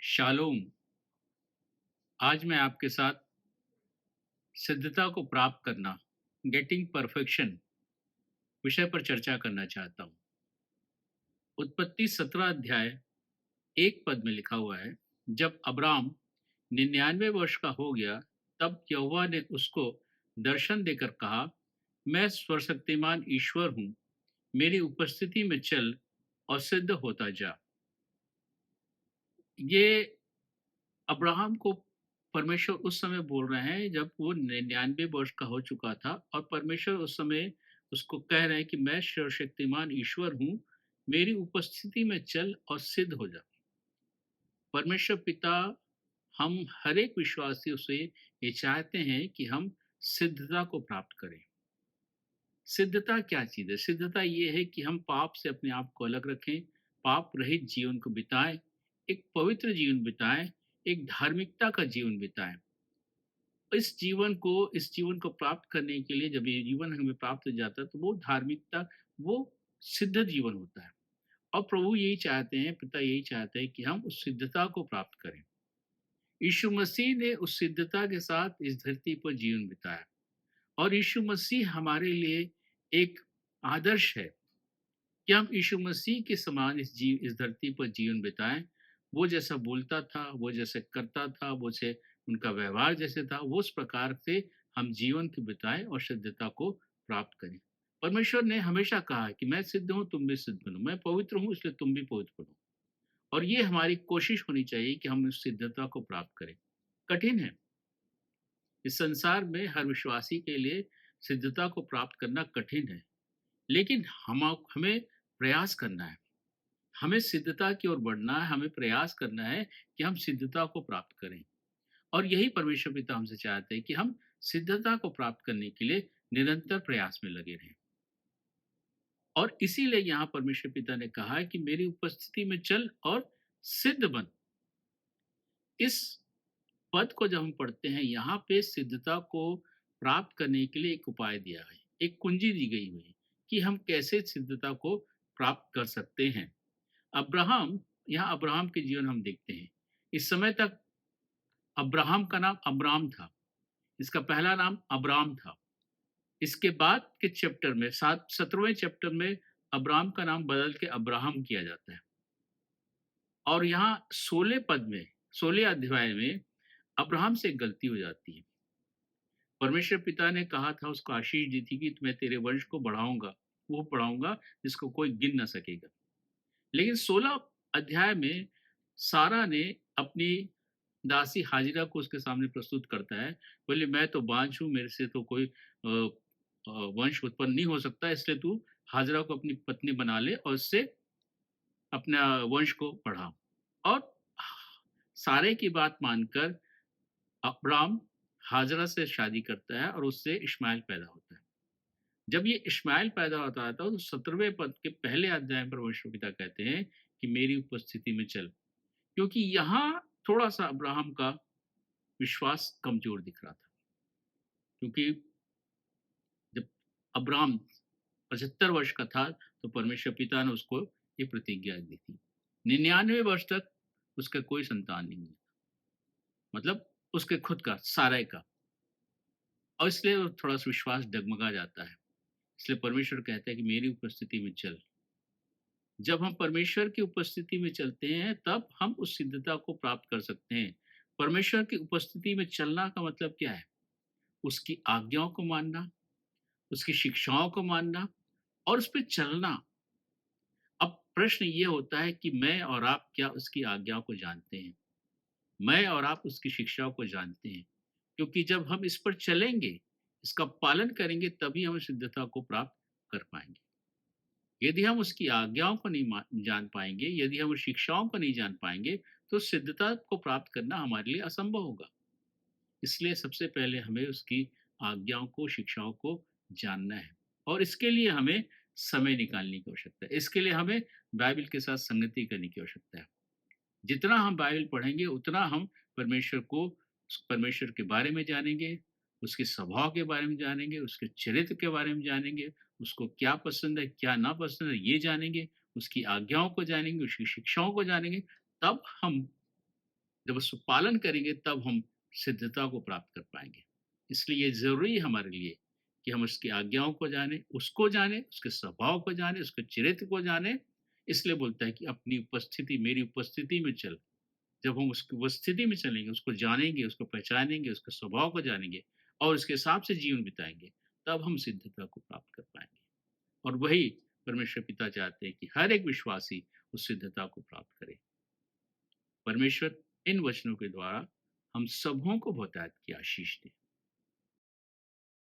Shalom. आज मैं आपके साथ सिद्धता को प्राप्त करना, गेटिंग परफेक्शन विषय पर चर्चा करना चाहता हूँ। उत्पत्ति 17 अध्याय 1 पद में लिखा हुआ है, जब अब्राम 99 वर्ष का हो गया, तब यहोवा ने उसको दर्शन देकर कहा, मैं सर्वशक्तिमान ईश्वर हूँ, मेरी उपस्थिति में चल और सिद्ध होता जा। ये अब्राहम को परमेश्वर उस समय बोल रहे हैं जब वो 99 वर्ष का हो चुका था, और परमेश्वर उस समय उसको कह रहे हैं कि मैं सर्वशक्तिमान ईश्वर हूँ, मेरी उपस्थिति में चल और सिद्ध हो जा। परमेश्वर पिता हम हर एक विश्वासी से ये चाहते हैं कि हम सिद्धता को प्राप्त करें। सिद्धता क्या चीज़ है? सिद्धता ये है कि हम पाप से अपने आप को अलग रखें, पाप रहित जीवन को बिताएं, एक पवित्र जीवन बिताएं, एक धार्मिकता का जीवन बिताएं। इस जीवन को प्राप्त करने के लिए जब ये जीवन हमें प्राप्त हो जाता है, तो वो धार्मिकता, वो सिद्ध जीवन होता है। और प्रभु यही चाहते हैं, पिता यही चाहते हैं कि हम उस सिद्धता को प्राप्त करें। यीशु मसीह ने उस सिद्धता के साथ इस धरती पर जीवन बिताया, और यीशु मसीह हमारे लिए एक आदर्श है कि हम यीशु मसीह के समान इस धरती पर जीवन बिताएं। वो जैसा बोलता था, वो जैसे करता था, वो से उनका व्यवहार जैसे था, वो उस प्रकार से हम जीवन को बिताएं और सिद्धता को प्राप्त करें। परमेश्वर ने हमेशा कहा कि मैं सिद्ध हूँ, तुम भी सिद्ध बनो, मैं पवित्र हूँ, इसलिए तुम भी पवित्र बनो। और ये हमारी कोशिश होनी चाहिए कि हम उस सिद्धता को प्राप्त करें। कठिन है, इस संसार में हर विश्वासी के लिए सिद्धता को प्राप्त करना कठिन है, लेकिन हमें प्रयास करना है। हमें सिद्धता की ओर बढ़ना है, हमें प्रयास करना है कि हम सिद्धता को प्राप्त करें। और यही परमेश्वर पिता हमसे चाहते हैं कि हम सिद्धता को प्राप्त करने के लिए निरंतर प्रयास में लगे रहें। और इसीलिए यहाँ परमेश्वर पिता ने कहा है कि मेरी उपस्थिति में चल और सिद्ध बन। इस पद को जब हम पढ़ते हैं, यहाँ पे सिद्धता को प्राप्त करने के लिए एक उपाय दिया है, एक कुंजी दी गई हुई है कि हम कैसे सिद्धता को प्राप्त कर सकते हैं। अब्राहम, यहाँ अब्राहम के जीवन हम देखते हैं। इस समय तक अब्राहम का नाम अब्राम था, इसका पहला नाम अब्राम था। इसके बाद के चैप्टर में 17वें चैप्टर में अब्राम का नाम बदल के अब्राहम किया जाता है। और यहाँ 16 पद में, 16 अध्याय में अब्राहम से एक गलती हो जाती है। परमेश्वर पिता ने कहा था, उसको आशीष दी थी कि मैं तेरे वंश को बढ़ाऊंगा, वो बढ़ाऊंगा जिसको कोई गिन न सकेगा। लेकिन 16 अध्याय में सारा ने अपनी दासी हाजिरा को उसके सामने प्रस्तुत करता है। बोले, मैं तो बांझ हूँ, मेरे से तो कोई वंश उत्पन्न नहीं हो सकता, इसलिए तू हाजिरा को अपनी पत्नी बना ले और उससे अपना वंश को बढ़ा। और सारे की बात मानकर अब्राम हाजरा से शादी करता है और उससे इश्माइल पैदा होता है। जब ये इश्माइल पैदा होता है तो 17वें पद के पहले अध्याय पर परमेश्वर पिता कहते हैं कि मेरी उपस्थिति में चल, क्योंकि यहाँ थोड़ा सा अब्राहम का विश्वास कमजोर दिख रहा था। क्योंकि जब अब्राम 75 वर्ष का था तो परमेश्वर पिता ने उसको ये प्रतिज्ञा दी थी। 99 वर्ष तक उसका कोई संतान नहीं हुआ, मतलब उसके खुद का, सारे का। और इसलिए थोड़ा सा विश्वास डगमगा जाता है। इसलिए परमेश्वर कहता है कि मेरी उपस्थिति में चल। जब हम परमेश्वर की उपस्थिति में चलते हैं, तब हम उस सिद्धता को प्राप्त कर सकते हैं। परमेश्वर की उपस्थिति में चलना का मतलब क्या है? उसकी आज्ञाओं को मानना, उसकी शिक्षाओं को मानना और उस पर चलना। अब प्रश्न ये होता है कि मैं और आप क्या उसकी आज्ञाओं को जानते हैं? मैं और आप उसकी शिक्षाओं को जानते हैं? क्योंकि जब हम इस पर चलेंगे, इसका पालन करेंगे, तभी हम सिद्धता को प्राप्त कर पाएंगे। यदि हम उसकी आज्ञाओं को नहीं जान पाएंगे, यदि हम उस शिक्षाओं को नहीं जान पाएंगे, तो सिद्धता को प्राप्त करना हमारे लिए असंभव होगा। इसलिए सबसे पहले हमें उसकी आज्ञाओं को, शिक्षाओं को जानना है, और इसके लिए हमें समय निकालने की आवश्यकता है। इसके लिए हमें बाइबल के साथ संगति करने की आवश्यकता है। जितना हम बाइबल पढ़ेंगे, उतना हम परमेश्वर के बारे में जानेंगे, उसके स्वभाव के बारे में जानेंगे, उसके चरित्र के बारे में जानेंगे, उसको क्या पसंद है, क्या ना पसंद है, ये जानेंगे, उसकी आज्ञाओं को जानेंगे, उसकी शिक्षाओं को जानेंगे। तब हम जब उसका पालन करेंगे तब हम सिद्धता को प्राप्त कर पाएंगे। इसलिए ये ज़रूरी है हमारे लिए कि हम उसकी आज्ञाओं को जाने, उसके स्वभाव को जाने, उसके चरित्र को जाने। इसलिए बोलता है कि अपनी उपस्थिति, मेरी उपस्थिति में चल। जब हम उसकी उपस्थिति में चलेंगे, उसको जानेंगे, उसको पहचानेंगे, उसके स्वभाव को जानेंगे और उसके हिसाब से जीवन बिताएँगे, तब हम सिद्धता को प्राप्त कर पाएँगे। और वही परमेश्वर पिता चाहते हैं कि हर एक विश्वासी उस सिद्धता को प्राप्त करे। परमेश्वर इन वचनों के द्वारा हम सबों को बहुतायत की आशीष दे।